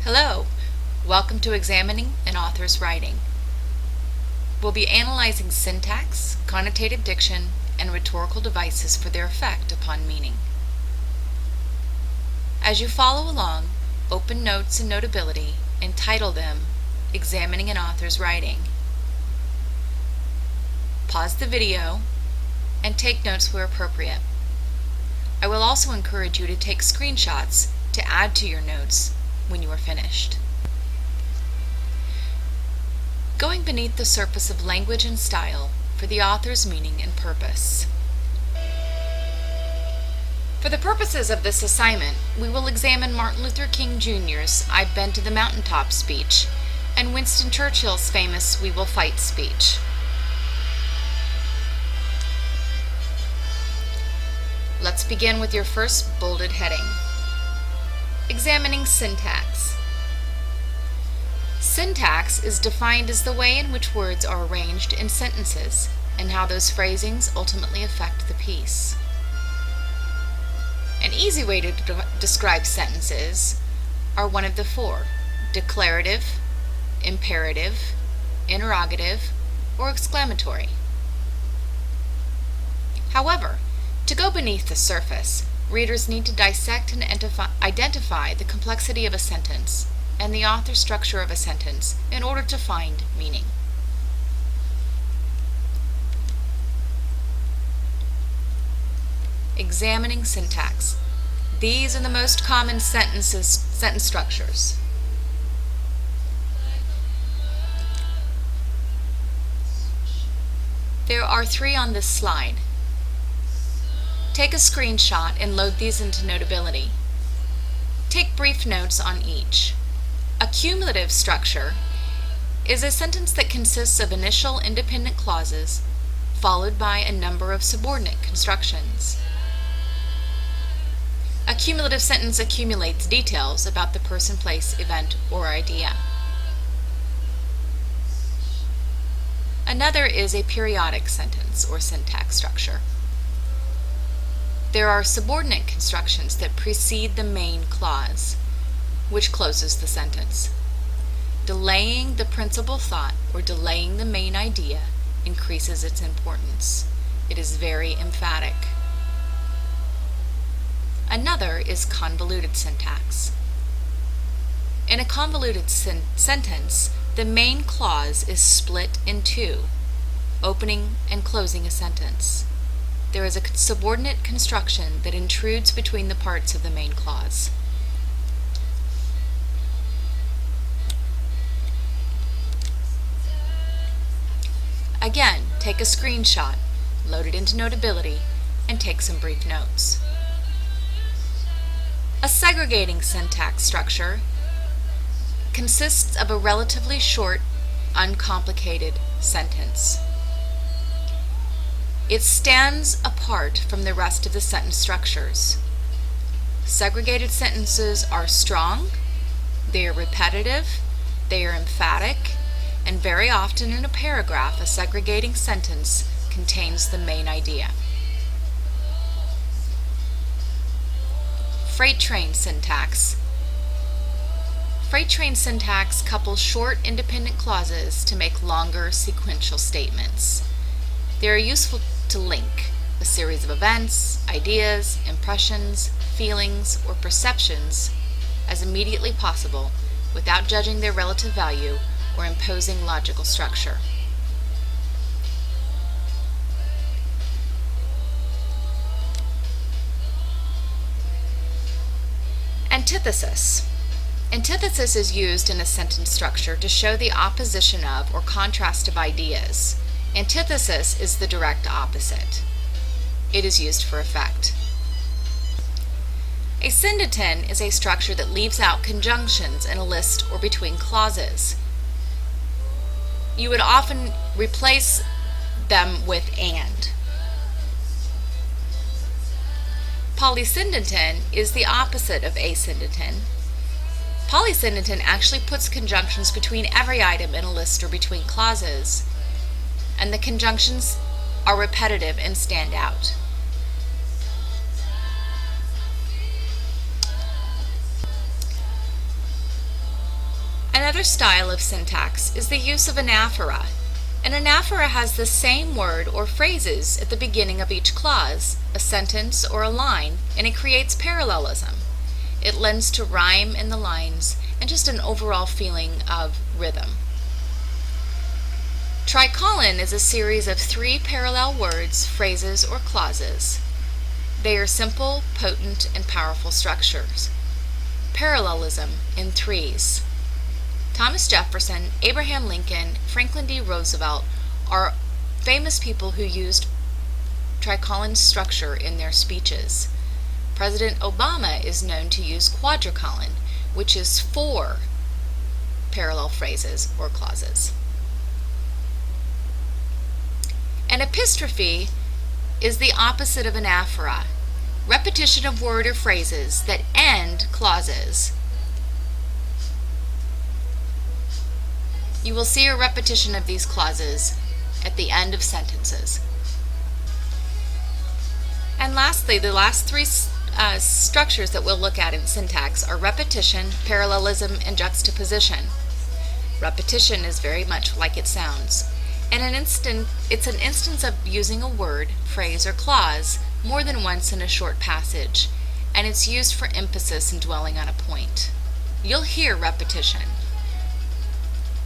Hello, welcome to Examining an Author's Writing. We'll be analyzing syntax, connotative diction, and rhetorical devices for their effect upon meaning. As you follow along, open Notes and Notability and title them Examining an Author's Writing. Pause the video and take notes where appropriate. I will also encourage you to take screenshots to add to your notes when you are finished. Going beneath the surface of language and style for the author's meaning and purpose. For the purposes of this assignment, we will examine Martin Luther King Jr.'s "I've Been to the Mountaintop" speech and Winston Churchill's famous "We Will Fight" speech. Let's begin with your first bolded heading. Examining syntax. Syntax is defined as the way in which words are arranged in sentences and how those phrasings ultimately affect the piece. An easy way to describe sentences are one of the four: declarative, imperative, interrogative, or exclamatory. However, to go beneath the surface, readers need to dissect and identify the complexity of a sentence and the author structure of a sentence in order to find meaning. Examining syntax. These are the most common sentence structures. There are 3 on this slide. Take a screenshot and load these into Notability. Take brief notes on each. A cumulative structure is a sentence that consists of initial independent clauses followed by a number of subordinate constructions. A cumulative sentence accumulates details about the person, place, event, or idea. Another is a periodic sentence or syntax structure. There are subordinate constructions that precede the main clause, which closes the sentence. Delaying the principal thought or delaying the main idea increases its importance. It is very emphatic. Another is convoluted syntax. In a convoluted sentence, the main clause is split in 2, opening and closing a sentence. There is a subordinate construction that intrudes between the parts of the main clause. Again, take a screenshot, load it into Notability, and take some brief notes. A segregating syntax structure consists of a relatively short, uncomplicated sentence. It stands apart from the rest of the sentence structures. Segregated sentences are strong, they are repetitive, they are emphatic, and very often in a paragraph, a segregating sentence contains the main idea. Freight train syntax. Freight train syntax couples short independent clauses to make longer sequential statements. They are useful to link a series of events, ideas, impressions, feelings, or perceptions as immediately possible without judging their relative value or imposing logical structure. Antithesis. Antithesis is used in a sentence structure to show the opposition of or contrast of ideas. Antithesis is the direct opposite. It is used for effect. A syndeton is a structure that leaves out conjunctions in a list or between clauses. You would often replace them with "and." Polysyndeton is the opposite of asyndeton. Polysyndeton actually puts conjunctions between every item in a list or between clauses, and the conjunctions are repetitive and stand out. Another style of syntax is the use of anaphora. An anaphora has the same word or phrases at the beginning of each clause, a sentence or a line, and it creates parallelism. It lends to rhyme in the lines and just an overall feeling of rhythm. Tricolon is a series of 3 parallel words, phrases, or clauses. They are simple, potent, and powerful structures. Parallelism in threes. Thomas Jefferson, Abraham Lincoln, Franklin D. Roosevelt are famous people who used tricolon structure in their speeches. President Obama is known to use quadricolon, which is 4 parallel phrases or clauses. An epistrophe is the opposite of anaphora, repetition of word or phrases that end clauses. You will see a repetition of these clauses at the end of sentences. And lastly, the last 3 structures that we'll look at in syntax are repetition, parallelism, and juxtaposition. Repetition is very much like it sounds. And it's an instance of using a word, phrase, or clause more than once in a short passage, and it's used for emphasis and dwelling on a point. You'll hear repetition.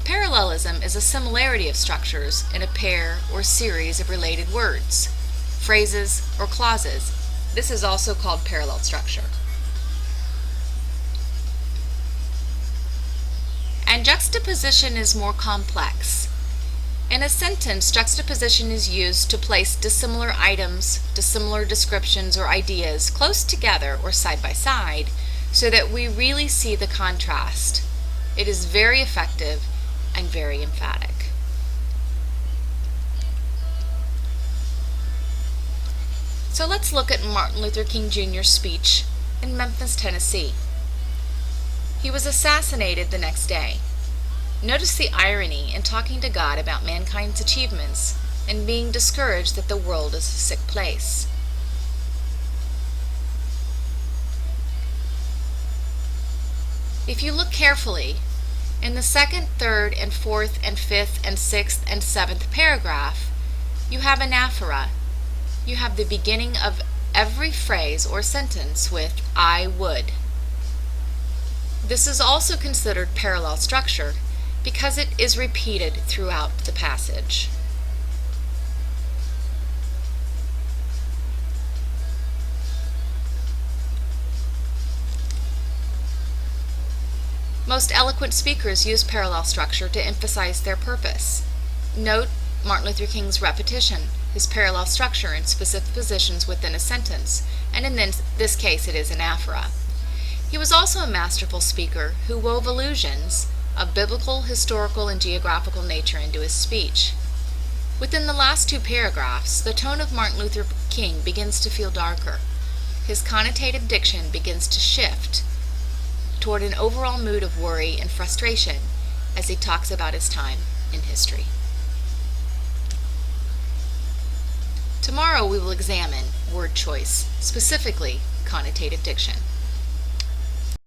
Parallelism is a similarity of structures in a pair or series of related words, phrases, or clauses. This is also called parallel structure. And juxtaposition is more complex. In a sentence, juxtaposition is used to place dissimilar items, dissimilar descriptions, or ideas close together or side by side so that we really see the contrast. It is very effective and very emphatic. So let's look at Martin Luther King Jr.'s speech in Memphis, Tennessee. He was assassinated the next day. Notice the irony in talking to God about mankind's achievements and being discouraged that the world is a sick place. If you look carefully, in the 2nd, 3rd, and 4th, and 5th, and 6th, and 7th paragraph, you have anaphora. You have the beginning of every phrase or sentence with I would. This is also considered parallel structure because it is repeated throughout the passage. Most eloquent speakers use parallel structure to emphasize their purpose. Note Martin Luther King's repetition, his parallel structure in specific positions within a sentence, and in this case it is anaphora. He was also a masterful speaker who wove allusions of biblical, historical, and geographical nature into his speech. Within the last 2 paragraphs, the tone of Martin Luther King begins to feel darker. His connotative diction begins to shift toward an overall mood of worry and frustration as he talks about his time in history. Tomorrow we will examine word choice, specifically connotative diction.